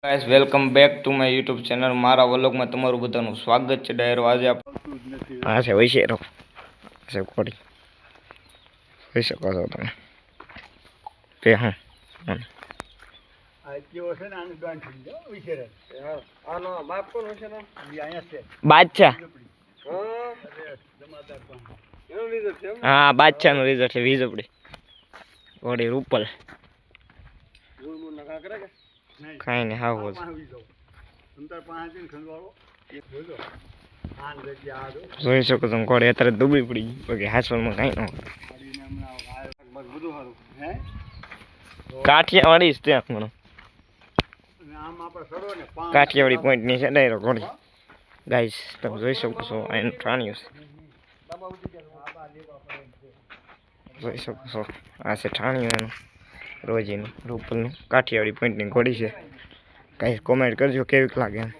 guys welcome back to my YouTube channel મારા વ્લોગમાં તમારું બધાનું સ્વાગત છે ડાયરો આજે આ છે વૈશેરો છે કોડી જોઈ શકો છો તમે તે હા બાદશાહ હા બાદશાહનું રિઝલ્ટ છે વીજપડી કોડી રૂપલ કાંઈ નહીં હાવ જોઈ શકો તમે કોડે અત્યારે દુબળી પડી ગઈ બાકી હાસવામાં કાંઈ ન કાઠિયાવાડી જ ત્યાં મને કાઠિયાવાડી પોઈન્ટ ની છે ડાયરો ઘોડી ગાઈસ તમે જોઈ શકો છો એનું પ્રાણીઓ છે જોઈ શકો છો આ છે ઠાણીઓ એનું રોજીનું રૂપલનું કાઠિયાવાડી પોઈન્ટની ઘોડી છે ગાઈસ કોમેન્ટ કરજો કેવીક લાગે એમ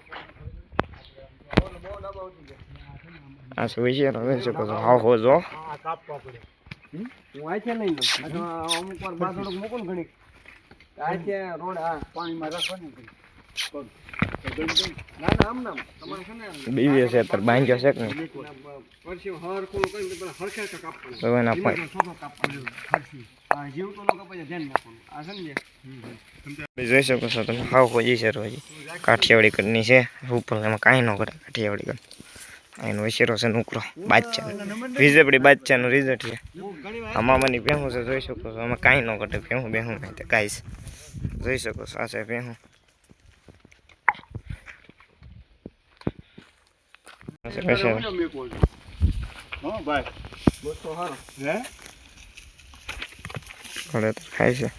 આ છે વિશે જોઈ શકો છો હાવ હો જો હું આ છે લઈ લો અમુક વાર બા થોડુંક મૂકો ને ઘણી આ છે રોડ આ પાણીમાં રાખવાની ના ના આમ નામ તમારે છે ને બીવી છે તર બાંગ્યો છે કે પરસી હર કોણ કઈ પેલા હરખે કાપવાનું તો એના પાય છોકરો કાપવાનું હરખી આ જીવ તો નો કપાય ધ્યાન રાખવાનું આ સમજે જોઈ શકો છો તમે હાવ હોજી છે રોજી કાઠિયાવાડી કરની છે ઉપર એમાં કાંઈ ન કરે કાઠિયાવાડી કર એનો વિશેરો છે નુકરો બાદશાહ વીજપડી બાદશાહનું રિઝલ્ટ છે અમામાની ભેહું છે જોઈ શકો છો આમાં કાંઈ ન ઘટે ભેહું બેહું નહીં તે કાંઈ છે જોઈ શકો છો આ છે ભેહું ખાય છે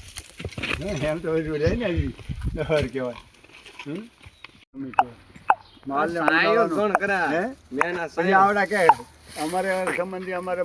અમારે સંબંધી અમારે